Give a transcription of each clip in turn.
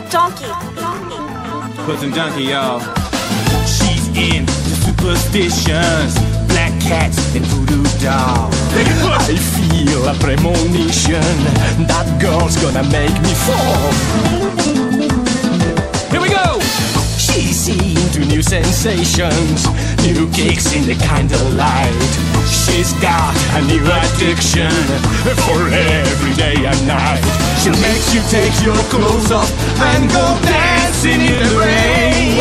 Donkey. Put some donkey, y'all. She's into superstitions, black cats and voodoo dolls. I feel a premonition that girl's gonna make me fall. Here we go! She's into new sensations, new kicks in the candlelight. She's got a new addiction for every day and night. She'll make you take your clothes off and go dancing in the rain.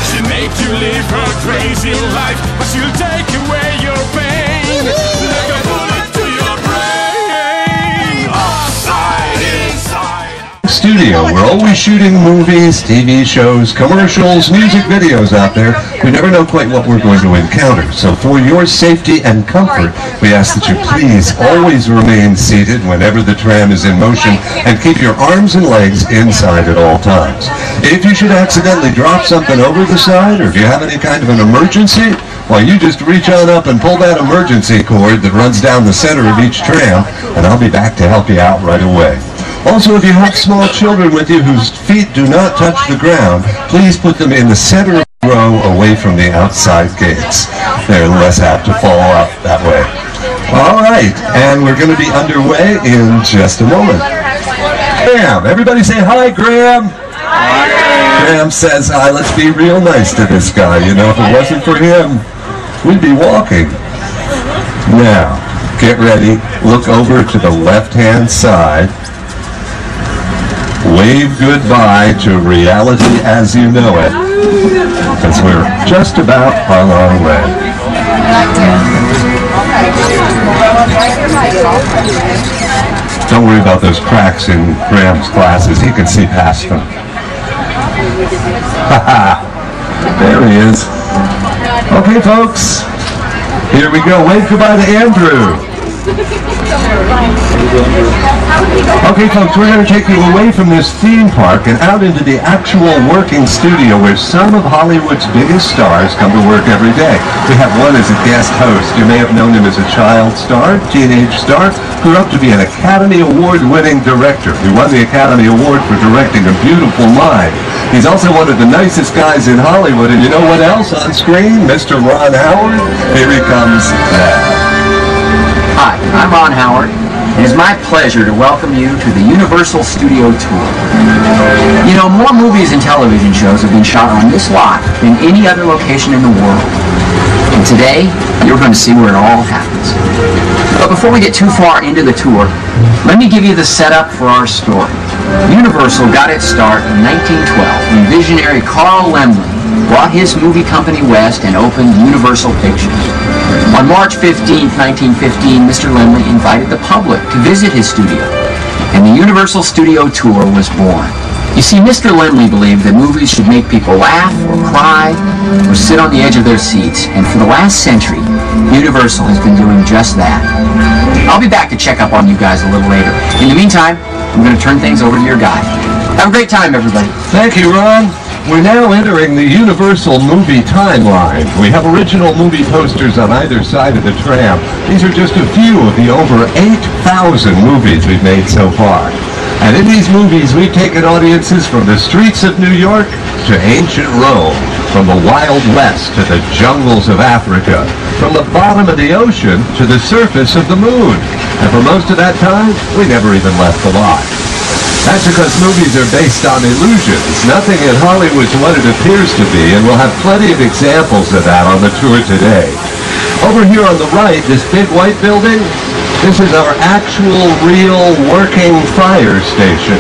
She'll make you live her crazy life, but she'll take away your pain. Like a bullet to your brain. Upside, inside. Studio. We're always shooting movies, TV shows, commercials, music videos out there. We never know quite what we're going to encounter. So for your safety and comfort, we ask that you please always remain seated whenever the tram is in motion and keep your arms and legs inside at all times. If you should accidentally drop something over the side, or if you have any kind of an emergency, well, you just reach on up and pull that emergency cord that runs down the center of each tram, and I'll be back to help you out right away. Also, if you have small children with you whose feet do not touch the ground, please put them in the center of the row away from the outside gates. They're less apt to fall out that way. All right, and we're going to be underway in just a moment. Graham, everybody say hi, Graham. Hi, Graham. Graham says hi. Let's be real nice to this guy. You know, if it wasn't for him, we'd be walking. Now, get ready. Look over to the left-hand side. Wave goodbye to reality as you know it, because we're just about on our way. Don't worry about those cracks in Graham's glasses. He can see past them. There he is. Okay, folks. Here we go. Wave goodbye to Andrew. Okay, folks, we're going to take you away from this theme park and out into the actual working studio where some of Hollywood's biggest stars come to work every day. We have one as a guest host. You may have known him as a child star, teenage star, grew up to be an Academy Award-winning director. He won the Academy Award for directing A Beautiful Mind. He's also one of the nicest guys in Hollywood, and you know what else on screen? Mr. Ron Howard. Here he comes now. Hi, I'm Ron Howard. It is my pleasure to welcome you to the Universal Studio Tour. You know, more movies and television shows have been shot on this lot than any other location in the world. And today, you're going to see where it all happens. But before we get too far into the tour, let me give you the setup for our story. Universal got its start in 1912 when visionary Carl Laemmle brought his movie company west and opened Universal Pictures. On March 15, 1915, Mr. Laemmle invited the public to visit his studio, and the Universal Studio Tour was born. You see, Mr. Laemmle believed that movies should make people laugh or cry or sit on the edge of their seats, and for the last century, Universal has been doing just that. I'll be back to check up on you guys a little later. In the meantime, I'm going to turn things over to your guy. Have a great time, everybody. Thank you, Ron. We're now entering the Universal movie timeline. We have original movie posters on either side of the tram. These are just a few of the over 8,000 movies we've made so far. And in these movies, we've taken audiences from the streets of New York to ancient Rome, from the Wild West to the jungles of Africa, from the bottom of the ocean to the surface of the moon. And for most of that time, we never even left the lot. That's because movies are based on illusions. Nothing in Hollywood's what it appears to be, and we'll have plenty of examples of that on the tour today. Over here on the right, this big white building, this is our actual, real, working fire station.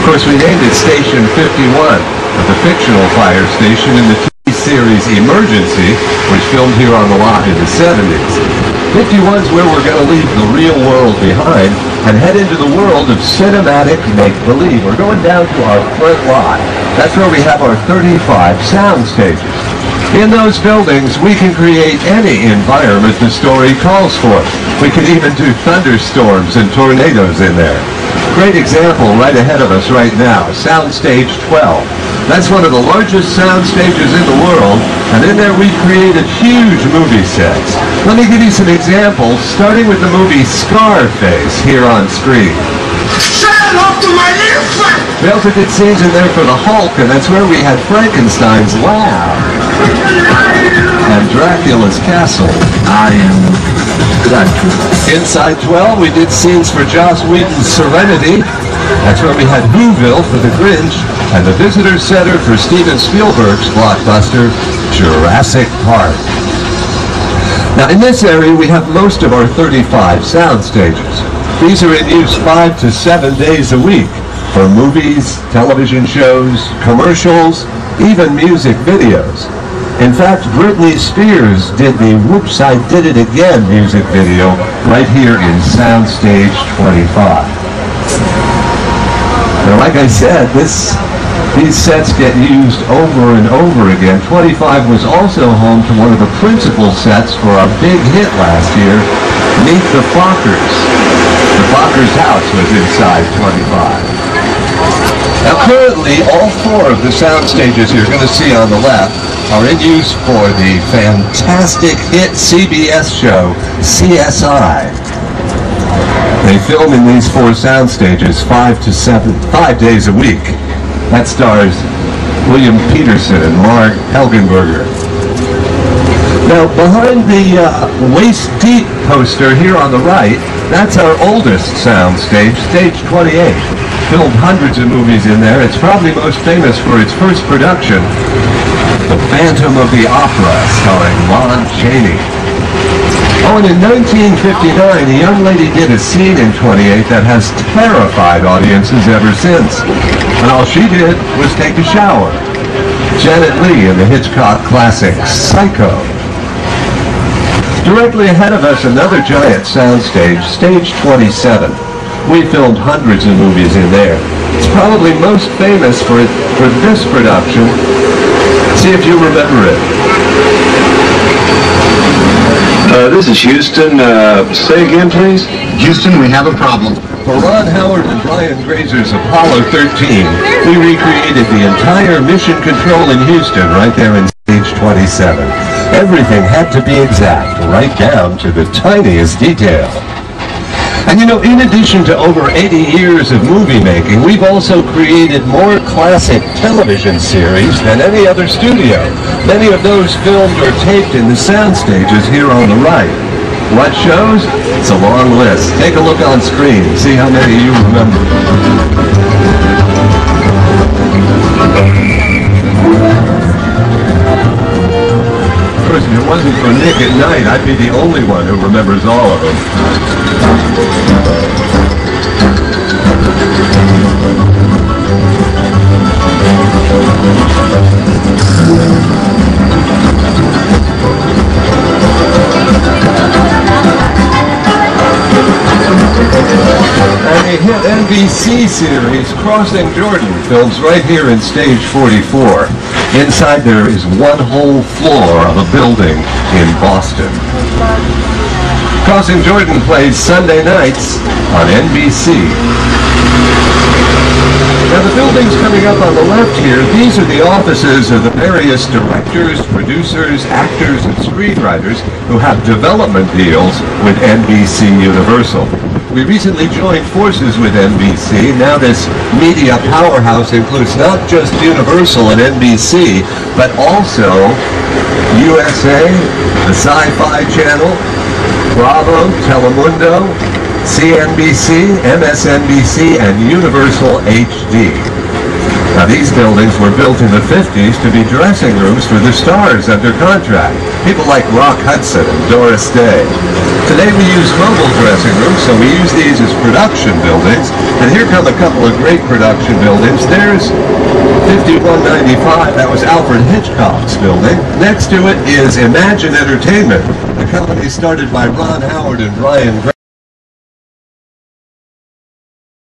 Of course, we named it Station 51, of the fictional fire station in the TV series Emergency, which filmed here on the lot in the 70s. 51's where we're going to leave the real world behind and head into the world of cinematic make-believe. We're going down to our front lot. That's where we have our 35 sound stages. In those buildings, we can create any environment the story calls for. We can even do thunderstorms and tornadoes in there. Great example right ahead of us right now, Soundstage 12. That's one of the largest sound stages in the world, and in there we created huge movie sets. Let me give you some examples, starting with the movie Scarface here on screen. Say hello to my little friend! We also did scenes in there for the Hulk, and that's where we had Frankenstein's lab and Dracula's castle. I am Dracula. Inside 12, we did scenes for Joss Whedon's Serenity. That's where we had Whoville for The Grinch, and the Visitor Center for Steven Spielberg's blockbuster, Jurassic Park. Now, in this area, we have most of our 35 sound stages. These are in use 5 to 7 days a week for movies, television shows, commercials, even music videos. In fact, Britney Spears did the Whoops, I Did It Again music video right here in Soundstage 25. Now, like I said, these sets get used over and over again. 25 was also home to one of the principal sets for a big hit last year, Meet the Fockers. The Fockers' house was inside 25. Now, currently, all 4 of the sound stages you're going to see on the left are in use for the fantastic hit CBS show, CSI. They film in these 4 sound stages 5 days a week. That stars William Peterson and Marg Helgenberger. Now, behind the Waist Deep poster here on the right, that's our oldest sound stage, Stage 28. Filmed hundreds of movies in there. It's probably most famous for its first production, The Phantom of the Opera, starring Lon Chaney. Oh, and in 1959, a young lady did a scene in 28 that has terrified audiences ever since. And all she did was take a shower. Janet Leigh in the Hitchcock classic, Psycho. Directly ahead of us, another giant soundstage, Stage 27. We filmed hundreds of movies in there. It's probably most famous for this production. See if you remember it. This is Houston. Say again, please. Houston, we have a problem. For Ron Howard and Brian Grazer's Apollo 13, we recreated the entire mission control in Houston right there in Stage 27. Everything had to be exact, right down to the tiniest detail. And you know, in addition to over 80 years of movie making, we've also created more classic television series than any other studio. Many of those filmed or taped in the sound stages here on the right. What shows? It's a long list. Take a look on screen. See how many you remember. Of course, if it wasn't for Nick at Night, I'd be the only one who remembers all of them. And a hit NBC series, Crossing Jordan, films right here in Stage 44. Inside there is one whole floor of a building in Boston. Crossing Jordan plays Sunday nights on NBC. Now the buildings coming up on the left here, these are the offices of the various directors, producers, actors, and screenwriters who have development deals with NBC Universal. We recently joined forces with NBC. Now this media powerhouse includes not just Universal and NBC, but also USA, the Sci-Fi Channel, Bravo, Telemundo, CNBC, MSNBC, and Universal HD. Now these buildings were built in the 50s to be dressing rooms for the stars under contract. People like Rock Hudson and Doris Day. Today we use mobile dressing rooms, so we use these as production buildings. And here come a couple of great production buildings. There's 5195, that was Alfred Hitchcock's building. Next to it is Imagine Entertainment, a company started by Ron Howard and Brian Grazer.